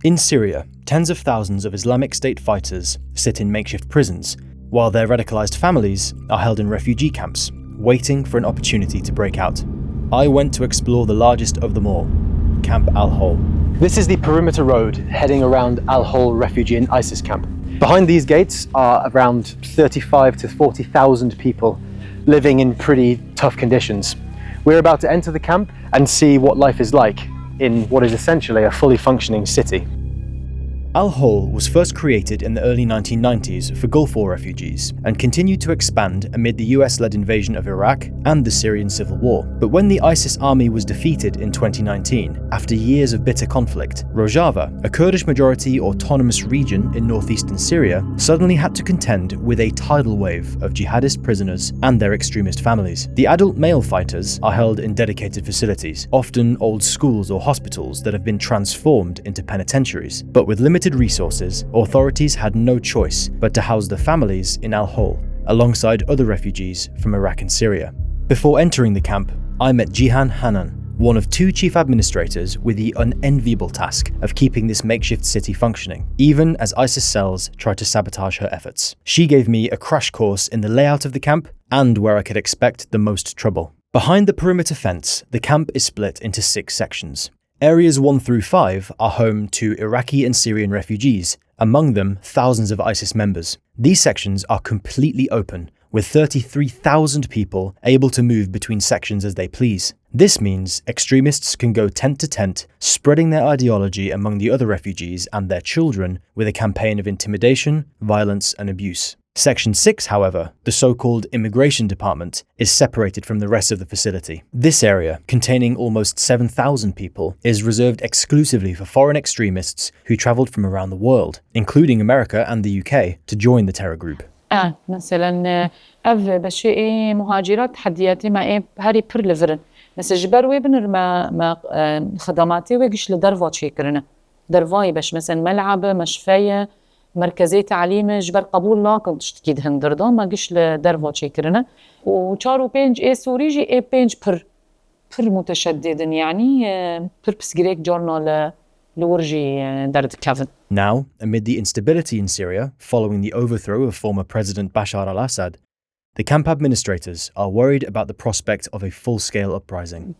In Syria, tens of thousands of Islamic State fighters sit in makeshift prisons, while their radicalised families are held in refugee camps, waiting for an opportunity to break out. I went to explore the largest of them all, Camp Al-Hol. This is the perimeter road heading around Al-Hol refugee and ISIS camp. Behind these gates are around 35 to 40,000 people living in pretty tough conditions. We're about to enter the camp and see what life is like in what is essentially a fully functioning city. Al-Hol was first created in the early 1990s for Gulf War refugees and continued to expand amid the US-led invasion of Iraq and the Syrian civil war. But when the ISIS army was defeated in 2019, after years of bitter conflict, Rojava, a Kurdish-majority autonomous region in northeastern Syria, suddenly had to contend with a tidal wave of jihadist prisoners and their extremist families. The adult male fighters are held in dedicated facilities, often old schools or hospitals that have been transformed into penitentiaries, but with limited resources, authorities had no choice but to house the families in Al-Hol, alongside other refugees from Iraq and Syria. Before entering the camp, I met Jihan Hanan, one of two chief administrators with the unenviable task of keeping this makeshift city functioning, even as ISIS cells tried to sabotage her efforts. She gave me a crash course in the layout of the camp and where I could expect the most trouble. Behind the perimeter fence, the camp is split into 6 sections. Areas 1 through 5 are home to Iraqi and Syrian refugees, among them thousands of ISIS members. These sections are completely open, with 33,000 people able to move between sections as they please. This means extremists can go tent to tent, spreading their ideology among the other refugees and their children with a campaign of intimidation, violence, and abuse. Section 6, however, the so-called immigration department, is separated from the rest of the facility. This area, containing almost 7,000 people, is reserved exclusively for foreign extremists who travelled from around the world, including America and the UK, to join the terror group. مثلا بشيء مهاجرات تحدياتي ما هاري برلفرن مثلا جبروي بنر ما خدماتي ويجش لدرفات شيكرنا درفاي باش مثلا ملعب مشفايه مركزي تعليم جبر قبول لا كنت تشتكي هندردا ما جش لدرفات شيكرنا وشارو بينج اي سوريجي اي بينج بر متشدد يعني بر بسجريك جورنال Now, amid the instability in Syria following the overthrow of former President Bashar al-Assad, the camp administrators are worried about the prospect of a full-scale uprising.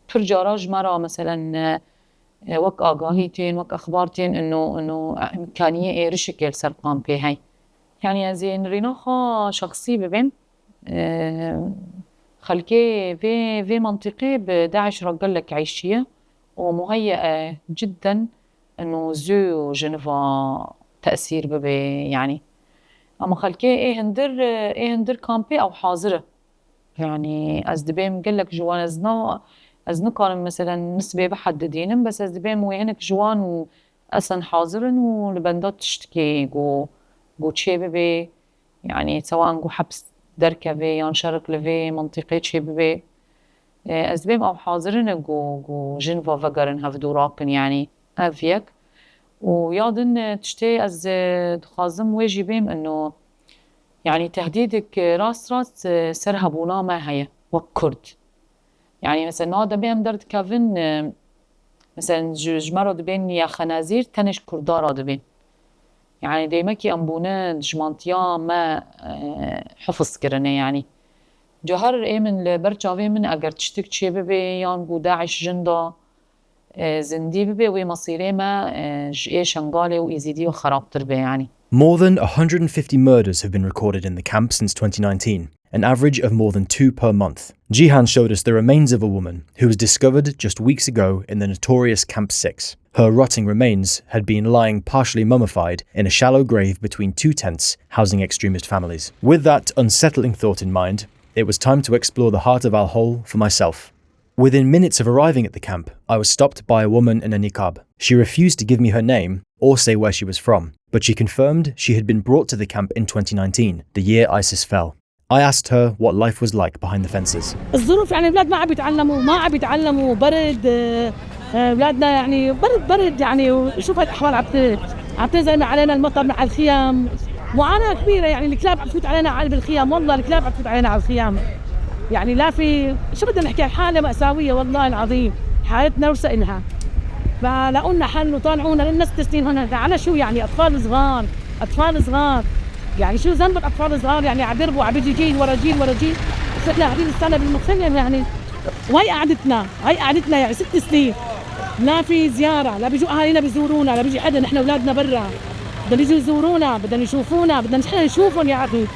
وك آگاهیتین وک اخبارتین انه امکانیه رشکل سرقام به هاي يعني از این ریناخا شخصی ببین خلقه في منطقه بداعش رجل لك عيشيه ومهيئه جدا انه زو جنيفا تاثير ببي يعني اما خلقه هندر كامبي او حاضره يعني از دبيم قال لك جوان از نقارن مثلا نسبة بحددين بس از دبيم وينك جوان وأصلا حاضرن ولبندات تشتكي جو تشي ببي يعني سواء جو حبس دركة في ينشرك لفي منطقة تشي ببي از دبيم أو حاضرن جو جنفا فقرن هفدو راقن يعني أفيك ويادن تشتي از تخازم واجبين إنه يعني تهديدك راس سرهبونا ما هي وكرد يعني مثلا هذا بهم درد كافن مثلا جمرة دبين يا خنازير تنش كردارة دبين يعني ديما كي أنبونا جمانتيا ما حفظ كرنا يعني جوهر من لبرجاوي من أجر تشتك شيء ببي يان بو داعش جندا زندي ببي ومصيري ما شنغالي وإزيدي وخراب تربي يعني. More than 150 murders have been recorded in the camp since 2019. An average of more than 2 per month. Jihan showed us the remains of a woman who was discovered just weeks ago in the notorious Camp 6. Her rotting remains had been lying partially mummified in a shallow grave between 2 tents housing extremist families. With that unsettling thought in mind, it was time to explore the heart of Al-Hol for myself. Within minutes of arriving at the camp, I was stopped by a woman in a niqab. She refused to give me her name or say where she was from, but she confirmed she had been brought to the camp in 2019, the year ISIS fell. I asked her what life was like behind the fences. الظروف يعني البلاد ما عم بيتعلموا برد بلادنا يعني برد يعني وشوف الأحوال عم تنزل علينا المطر مع الخيام معاناة كبيرة يعني الكلاب عم تفوت علينا على بالخيام والله الكلاب عم تفوت علينا على الخيام يعني لا في شو بدنا نحكي حالة مأساوية والله العظيم حالتنا وسئلها فلاقوا لنا حل وطالعونا لنا 6 سنين هون. على شو يعني؟ أطفال صغار، أطفال صغار، يعني شو ذنب الأطفال صغار؟ يعني عبربوا عبيجي جيل ورا جيل ورا جيل. صرنا هذه السنة بالمخيم يعني. وهي قعدتنا يعني 6 سنين، لا في زيارة، لا بيجوا أهالينا بيزورونا، لا بيجي حدا. نحن أولادنا برا بدهم يجوا يزورونا، بدهم يشوفونا، بدنا نحن نشوفهم يا أخي.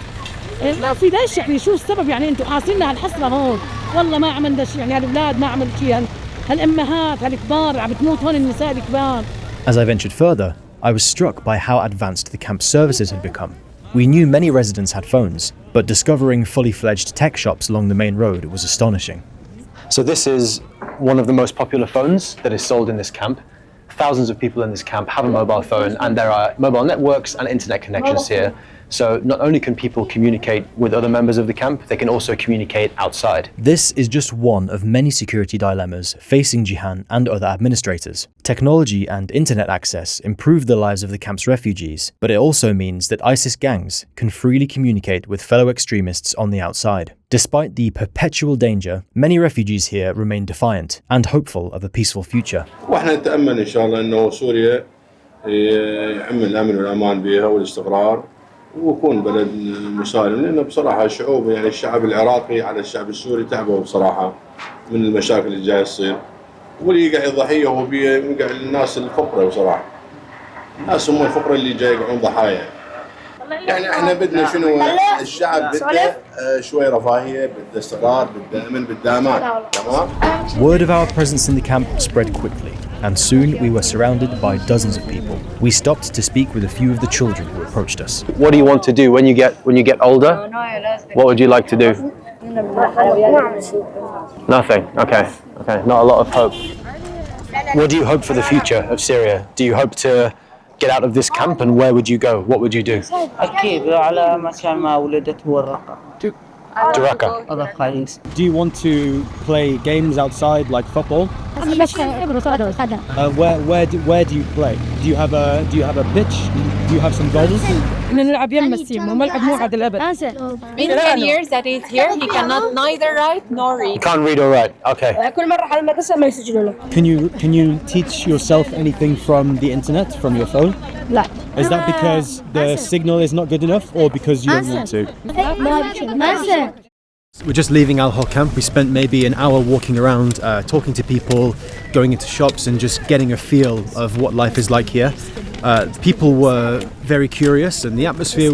ما في ليش يعني؟ شو السبب يعني؟ أنتوا حاصلنا هالحسرة هون. والله ما عملنا شيء يعني، هالأولاد ما عمل شيء، هالأمهات هالكبار عم بتموت هون، النساء الكبار. As I ventured further, I was struck by how advanced the camp's services had become. We knew many residents had phones, but discovering fully fledged tech shops along the main road was astonishing. So this is one of the most popular phones that is sold in this camp. Thousands of people in this camp have a mobile phone, and there are mobile networks and internet connections here. So not only can people communicate with other members of the camp, they can also communicate outside. This is just one of many security dilemmas facing Jihan and other administrators. Technology and internet access improve the lives of the camp's refugees, but it also means that ISIS gangs can freely communicate with fellow extremists on the outside. Despite the perpetual danger, many refugees here remain defiant and hopeful of a peaceful future. واحنا نتأمل إن شاء الله إنه سوريا يعم الأمن والأمان بها والاستقرار، ويكون بلد مسالم، لأنه بصراحة الشعوب يعني الشعب العراقي على الشعب السوري تعبوا بصراحة من المشاكل اللي جاية تصير، واللي يقع الضحية هو يقع الناس الفقرة بصراحة. الناس هم الفقرة اللي جاي يقعون ضحايا. يعني احنا بدنا شنو؟ الشعب بده شوي رفاهية، بده استقرار، بده أمن، بده أمان، تمام؟ Word of our presence in the camp spread quickly, and soon we were surrounded by dozens of people. We stopped to speak with a few of the children who approached us. What do you want to do when you get older? What would you like to do? Nothing. Okay. Not a lot of hope. What do you hope for the future of Syria? Do you hope to get out of this camp, and where would you go? What would you do? أكيد على مكان ما ولدت هو الرقة. To Raqqa. Do you want to play games outside like football? Where do you play? Do you have a pitch? Do you have some goals? نلعب يم السيم وملعب موعد الأبد. In 10 years that he's here, he cannot neither write nor read. Can't read or write. Okay. كل مرة على المدرسة ما يسجلونه. Can you teach yourself anything from the internet, from your phone? لا. Is that because the signal is not good enough, or because you don't want to? We're just leaving Al-Hol camp. We spent maybe an hour walking around, talking to people, going into shops and just getting a feel of what life is like here. People were very curious and the atmosphere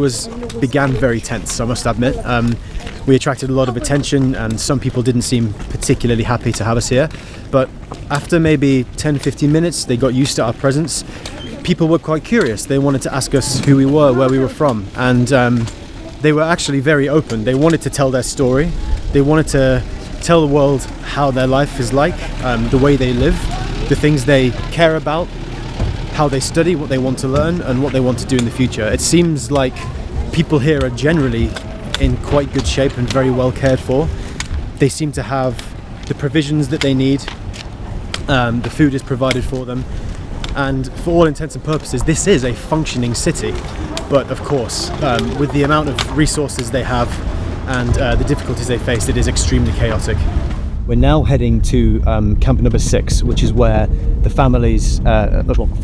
began very tense, I must admit. We attracted a lot of attention and some people didn't seem particularly happy to have us here. But after maybe 10-15 minutes, they got used to our presence. People were quite curious. They wanted to ask us who we were, where we were from, and they were actually very open. They wanted to tell their story. They wanted to tell the world how their life is like, the way they live, the things they care about, how they study, what they want to learn, and what they want to do in the future. It seems like people here are generally in quite good shape and very well cared for. They seem to have the provisions that they need. The food is provided for them. And for all intents and purposes, this is a functioning city. But of course, with the amount of resources they have and the difficulties they face, it is extremely chaotic. We're now heading to camp number 6, which is where the families,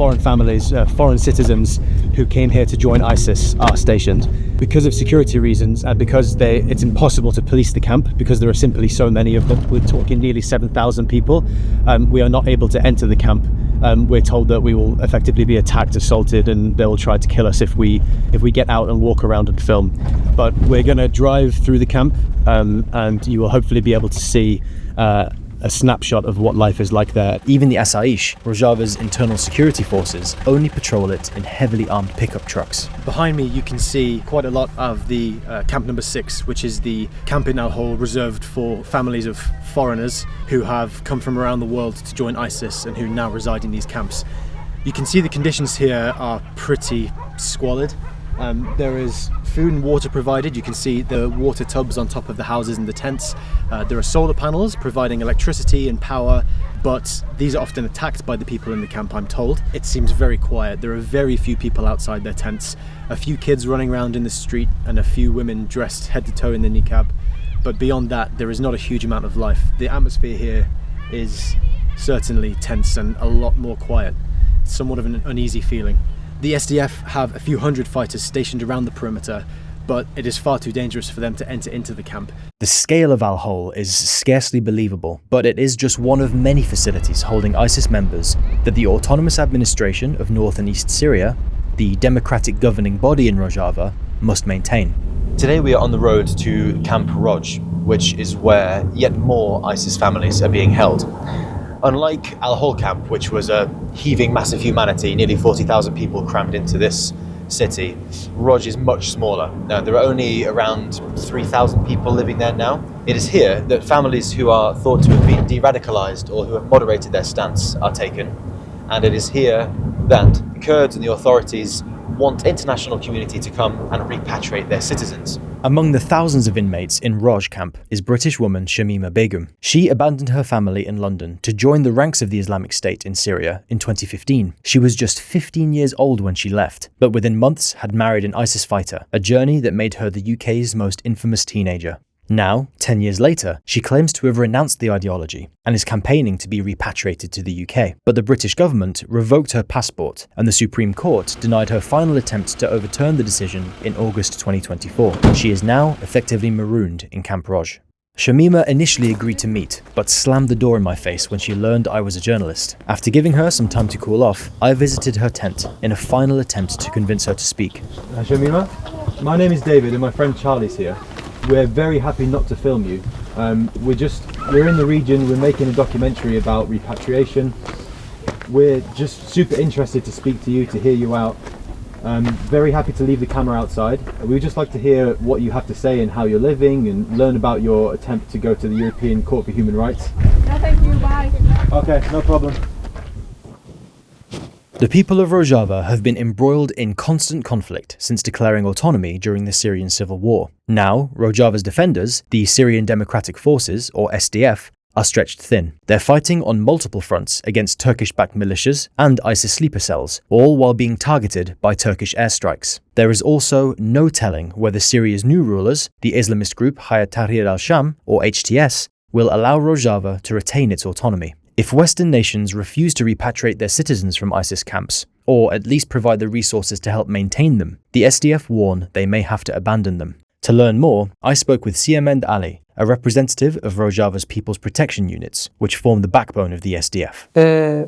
foreign families, foreign citizens who came here to join ISIS are stationed. Because of security reasons and because it's impossible to police the camp because there are simply so many of them, we're talking nearly 7,000 people, we are not able to enter the camp. We're told that we will effectively be attacked, assaulted, and they will try to kill us if we get out and walk around and film. But we're going to drive through the camp, and you will hopefully be able to see a snapshot of what life is like there. Even the Asaish, Rojava's internal security forces, only patrol it in heavily armed pickup trucks. Behind me you can see quite a lot of the camp number 6, which is the camp in Al-Hol reserved for families of foreigners who have come from around the world to join ISIS and who now reside in these camps. You can see the conditions here are pretty squalid. There is food and water provided. You can see the water tubs on top of the houses and the tents. There are solar panels providing electricity and power, but these are often attacked by the people in the camp, I'm told. It seems very quiet. There are very few people outside their tents. A few kids running around in the street and a few women dressed head to toe in the niqab. But beyond that, there is not a huge amount of life. The atmosphere here is certainly tense and a lot more quiet. Somewhat of an uneasy feeling. The SDF have a few hundred fighters stationed around the perimeter, but it is far too dangerous for them to enter into the camp. The scale of Al-Hol is scarcely believable, but it is just one of many facilities holding ISIS members that the Autonomous Administration of North and East Syria, the democratic governing body in Rojava, must maintain. Today we are on the road to Camp Roj, which is where yet more ISIS families are being held. Unlike Al-Hol camp, which was a heaving mass of humanity, nearly 40,000 people crammed into this city, Roj is much smaller. There are only around 3,000 people living there now. It is here that families who are thought to have been de-radicalised or who have moderated their stance are taken. And it is here that the Kurds and the authorities want international community to come and repatriate their citizens. Among the thousands of inmates in Raj Camp is British woman Shamima Begum. She abandoned her family in London to join the ranks of the Islamic State in Syria in 2015. She was just 15 years old when she left, but within months had married an ISIS fighter, a journey that made her the UK's most infamous teenager. Now, 10 years later, she claims to have renounced the ideology and is campaigning to be repatriated to the UK. But the British government revoked her passport, and the Supreme Court denied her final attempt to overturn the decision in August 2024. She is now effectively marooned in Camp Roj. Shamima initially agreed to meet, but slammed the door in my face when she learned I was a journalist. After giving her some time to cool off, I visited her tent in a final attempt to convince her to speak. Shamima, my name is David and my friend Charlie's here. We're very happy not to film you. We're in the region, we're making a documentary about repatriation. We're just super interested to speak to you, to hear you out. Very happy to leave the camera outside. We'd just like to hear what you have to say and how you're living and learn about your attempt to go to the European Court for Human Rights. No, thank you, bye. Okay, no problem. The people of Rojava have been embroiled in constant conflict since declaring autonomy during the Syrian civil war. Now, Rojava's defenders, the Syrian Democratic Forces, or SDF, are stretched thin. They're fighting on multiple fronts against Turkish-backed militias and ISIS sleeper cells, all while being targeted by Turkish airstrikes. There is also no telling whether Syria's new rulers, the Islamist group Hayat Tahrir al-Sham, or HTS, will allow Rojava to retain its autonomy. If Western nations refuse to repatriate their citizens from ISIS camps, or at least provide the resources to help maintain them, the SDF warn they may have to abandon them. To learn more, I spoke with Siamend Ali, a representative of Rojava's People's Protection Units, which form the backbone of the SDF.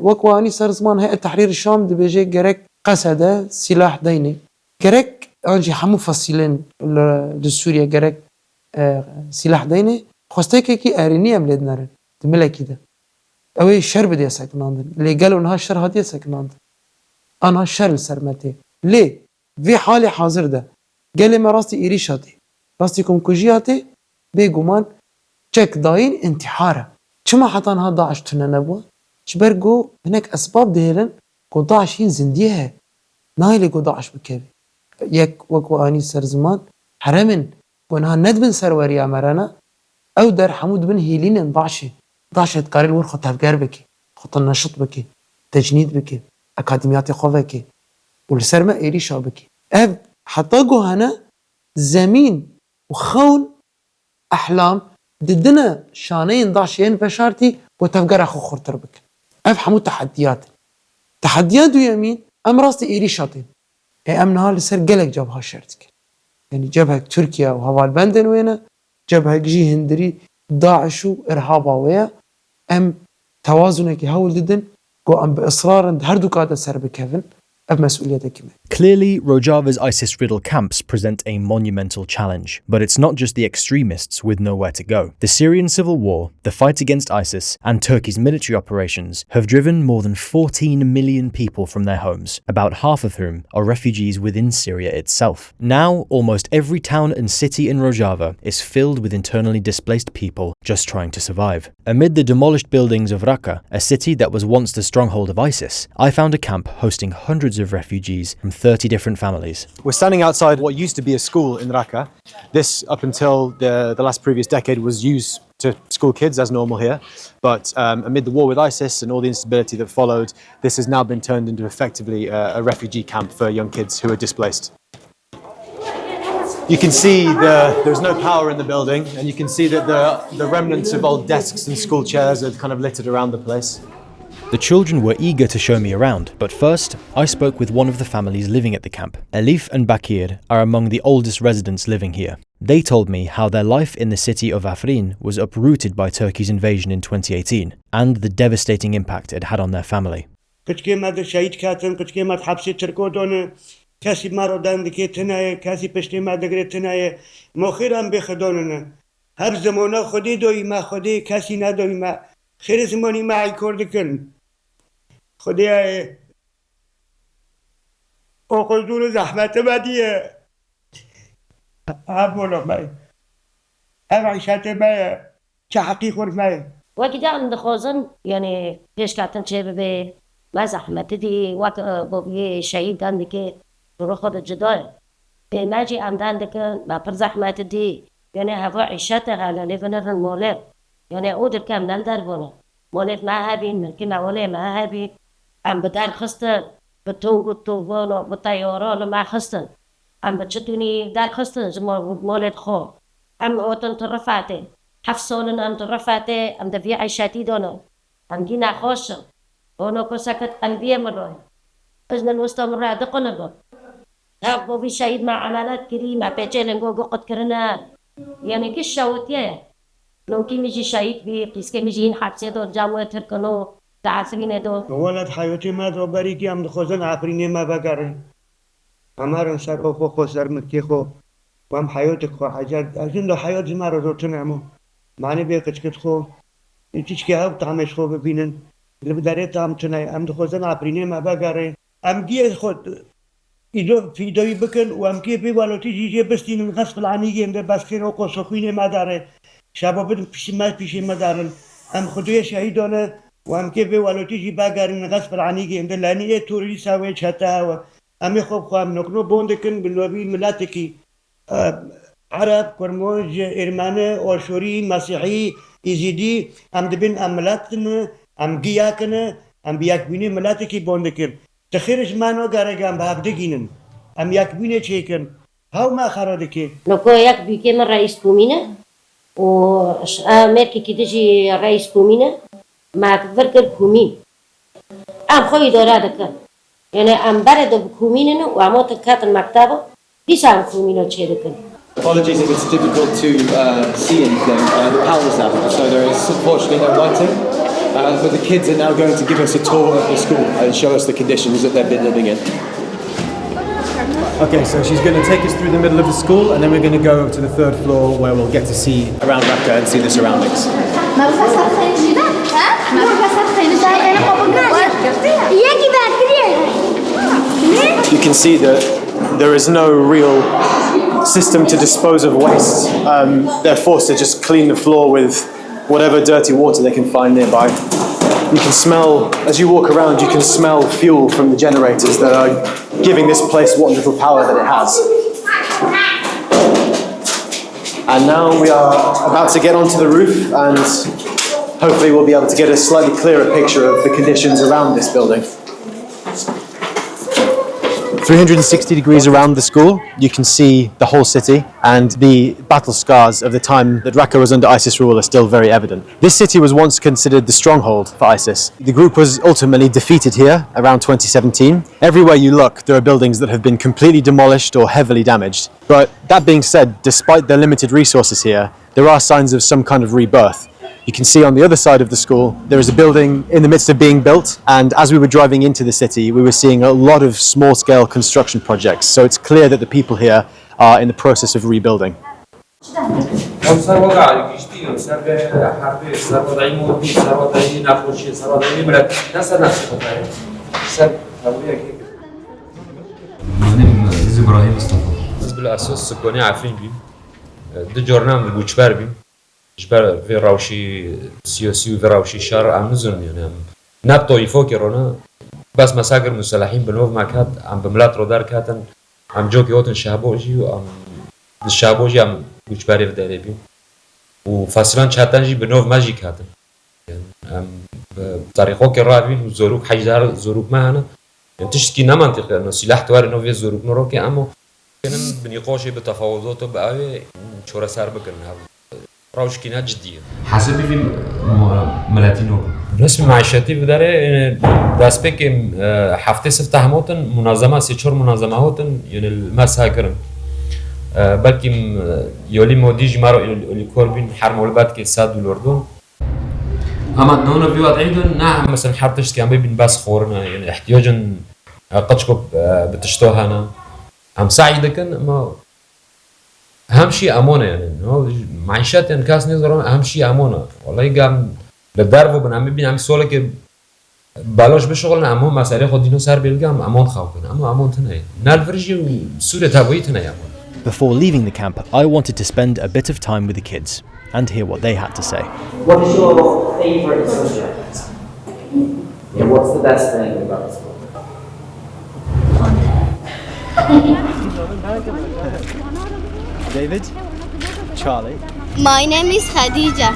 وەکو ئانی سەر زمان هەیە تحریر الشام دەبێژێ گەرەک قەسەدە سلاح دەینێ گەرەک ئەنجی هەموو فەسیلن لە سووریا گەرەک سلاح دەینێ خۆستێکێکی ئارینی ئەم لێت نەرن دملەکیدا ئەوەی شەر بدێ سەکناندن لێگەل ئەوها شەر هاتیە سەکناندن ئەنها شەر سەرمەتێ لێ vê halê hazır da gelê me rastî êriş hatê rastî komkujî hatê bêguman çek dayîn intihar e çima hetan ha Daeş tune nebû ji ber got hinek esbab dihêlin ku Daeş hîn zindiyê he nayê ku Daeş bikeve yek wekû anî ser ziman heremên ku niha nedibin serweriya merana ew der hemû dibin hêlînên Daişê Daeş dikare li wir xwe tevger bike xwe neşit bike tecnîd bike akademiyatê xwe veke û li ser me êrîşa bike ev heta got hene zemîn û xewn احلام ددنا شانين ضاشين بشارتي وتفقر اخو خرطر بك افهموا تحديات يمين ام راستي ايري شاطين اي ام نهار لسر قلق جبهه شرتك يعني جبهه تركيا وهوا البندن وينه جبهه جي هندري داعش وارهابا ويا ام توازنك هول ددن قو ام باصرار هردو قاعده سر بكفن Clearly, Rojava's ISIS-riddled camps present a monumental challenge, but it's not just the extremists with nowhere to go. The Syrian civil war, the fight against ISIS, and Turkey's military operations have driven more than 14 million people from their homes, about half of whom are refugees within Syria itself. Now, almost every town and city in Rojava is filled with internally displaced people just trying to survive. Amid the demolished buildings of Raqqa, a city that was once the stronghold of ISIS, I found a camp hosting hundreds of refugees from 30 different families. We're standing outside what used to be a school in Raqqa. This, up until the last previous decade, was used to school kids as normal here. But amid the war with ISIS and all the instability that followed, this has now been turned into effectively a refugee camp for young kids who are displaced. You can see there's no power in the building, and you can see that the remnants of old desks and school chairs are kind of littered around the place. The children were eager to show me around, but first, I spoke with one of the families living at the camp. Elif and Bakir are among the oldest residents living here. They told me how their life in the city of Afrin was uprooted by Turkey's invasion in 2018 and the devastating impact it had on their family. کسی مرا دندگی تنایه کسی پشتی ما دگری تنایه مخیرم بخدانونه هر زمانه خودی دوی ما خودی کسی ندوی ما خیر زمانی ما ای کرد کن خودی اوقدور زحمت بدیه هبولا مای هم عیشت مای چه حقیق ورد مای وقتی عند خوزن یعنی پیش کردن چه به ما زحمت دی وقت بابی شهید دندگی رو خود جدای به ماجی عمدان دکن با پر زحمت دی یعنی هوا عیشته على لیفنر المولد یعنی اودر کم ندار بونه مولد ما هبین ممکن مولد ما هبین ام بدار خستن بتونگو توفانو بطیاران ما خستن ام بچتونی دار خستن زمان مولد خو ام وطن ترفعته 7 سال ام ترفعته ام دفی عیشتی دونه ام دی نخوشم اونو کسکت قلبیه مروی ازن الوسطى رادق نبود هاو بوفي شهيد مع عملات كريمة بيجيلنجو قد كرنا يعني كش شوتيه لو كي ميجي شهيد بي قيس كي ميجي حبسي دو جاموه تركنو تعسرين دو ولد حياتي ما دو بريكي ام دخوزن عفريني ما بقرن امارن سر خو سر مكي خو وام حياتك خو حاجات ازن لو حياتي ما رو تنعمو معني بيقش خو انتيش كي هاو تعمش خو ببينن اللي بداري تعم تنعي ام دخوزن عفريني ما بقرن ام دي خود ایدو فیدایی بکن و هم که به والاتی جیجه بستین غصب العنیگی هم ده بس خیر و قصخوین ما داره شبابت پیش ما دارن هم خودوی شهیدانه و هم که به والاتی جی بگرین غصب العنیگی هم ده لانیه توری ساوی چهتا و همی خوب خواهم نکنو بوندکن بلوبی ملت کی عرب، کرموج، ارمانه، آشوری، مسیحی، ایزیدی هم دبین هم ملتن هم گیاکنه هم بیاک بینی ملت کی بوندکن تخيرش ما نوغارجام بهابدگينن ام ياك بينه تشيكن هاو ما خرادكي نكو ياك بيكي من رئيس كومينة و امريكي كي تجي رئيس كومينة ما تفرق كومين ام خوي دورادك يعني ام برد كومينن و اموت كات المكتبه بيسام كومينو تشيدكن Apologies if it's difficult to see anything. The power's out, so there is unfortunately no lighting. But the kids are now going to give us a tour of the school and show us the conditions that they've been living in. Okay, so she's going to take us through the middle of the school, and then we're going to go to the 3rd floor where we'll get to see around Raqqa and see the surroundings. You can see that there is no real system to dispose of waste. They're forced to just clean the floor with whatever dirty water they can find nearby. You can smell, as you walk around, you can smell fuel from the generators that are giving this place what little power that it has. And now we are about to get onto the roof, and hopefully we'll be able to get a slightly clearer picture of the conditions around this building. 360 degrees around the school, you can see the whole city, and the battle scars of the time that Raqqa was under ISIS rule are still very evident. This city was once considered the stronghold for ISIS. The group was ultimately defeated here around 2017. Everywhere you look, there are buildings that have been completely demolished or heavily damaged. But that being said, despite their limited resources here, there are signs of some kind of rebirth. You can see on the other side of the school, there is a building in the midst of being built, and as we were driving into the city, we were seeing a lot of small-scale construction projects, so it's clear that the people here are in the process of rebuilding. جبر في راوشي سياسي وفي راوشي شر عم نزلم يعني نبطو يفوق رونا بس مساجر مسلحين بنوف ما كات عم بملات رودار كاتن عم جوكي وطن شعبوجي وعم الشعبوجي عم جبري في داربي وفاصلان شاتنجي بنوف ماجي كاتن يعني عم بطريقه كرافين وزوروك حجار زوروك معنا يعني تشتكي نمنطق انه سلاح تواري انه في زوروك نروكي اما كان بنقاشي بتفاوضاته بقى شورا سر بكن روشكينا جدية حسب في ملاتينو بالنسبة معيشتي بداره داسبك حفتة سفتح موتن منظمة سيشور منظمة هوتن يعني المساكرن بلكي يولي موديج مارو يولي كوربين حرم ولبات كيساد بالأردن أما دونه في وضعيدن نعم مثلا حرتش كان بين باس خورنا يعني احتياجا قدشكو بتشتوهنا عم سعيدكن ما أهم شيء أمانة يعني معيشات يعني كاس نظرون أهم شيء أمانة والله قام للدرب وبنعمل بين عم سولك بالاش بشغلنا أمام مسألة خدينه سر بيلقام أمان خاوكن أما أمان تناي نالفرجي سوريا تابوي تناي أمان. Before leaving the camp, I wanted to spend a bit of time with the kids and hear what they had to say. What is your favorite subject? Yeah, what's the best thing about school? David? Charlie? My name is Khadija.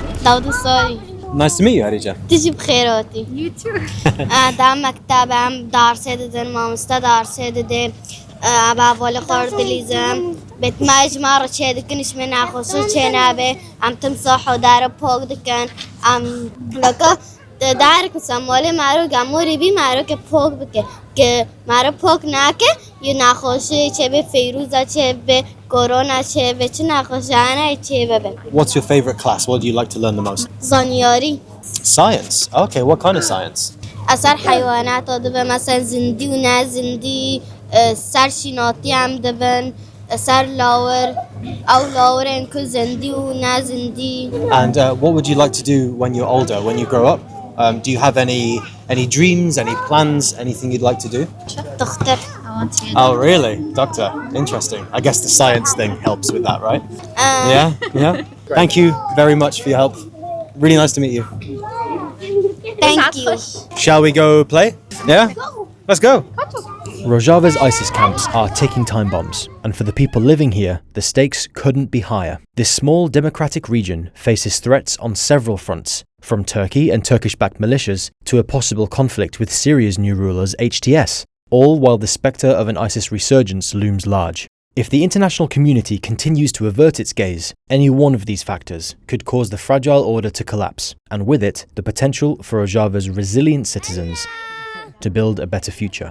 Sorry. Nice to meet you, Khadija. تجي بخيراتي. You too. دا مكتبم درس دادن مامستا درس داده أبا خاردليزم بتمجمع رشيد كنش من أخوصو چنابه عم تمسحو دار پاک دکن عم لکه دارک سمالی مارو گموری بی مارو که پاک بکه که مارو پاک نکه یه نخوشی چه به فیروزه چه به کرونا چه به چه نخوشانه چه به. What's your favorite class? What do you like to learn the most? زانیاری. Science. Okay, what kind of science? اثر حیوانات دبه مثلا زندی و نه زندی سرشیناتی هم دبن سر لاور او لاور انکو زندی و نه زندی. And what would you like to do when you're older, when you grow up? Do you have any dreams, any plans, anything you'd like to do? دكتور. Oh, really? Doctor. Interesting. I guess the science thing helps with that, right? Yeah. Thank you very much for your help. Really nice to meet you. Thank you. Shall we go play? Yeah? Let's go. Rojava's ISIS camps are ticking time bombs, and for the people living here, the stakes couldn't be higher. This small democratic region faces threats on several fronts, from Turkey and Turkish-backed militias to a possible conflict with Syria's new rulers HTS, all while the spectre of an ISIS resurgence looms large. If the international community continues to avert its gaze, any one of these factors could cause the fragile order to collapse, and with it, the potential for Rojava's resilient citizens to build a better future.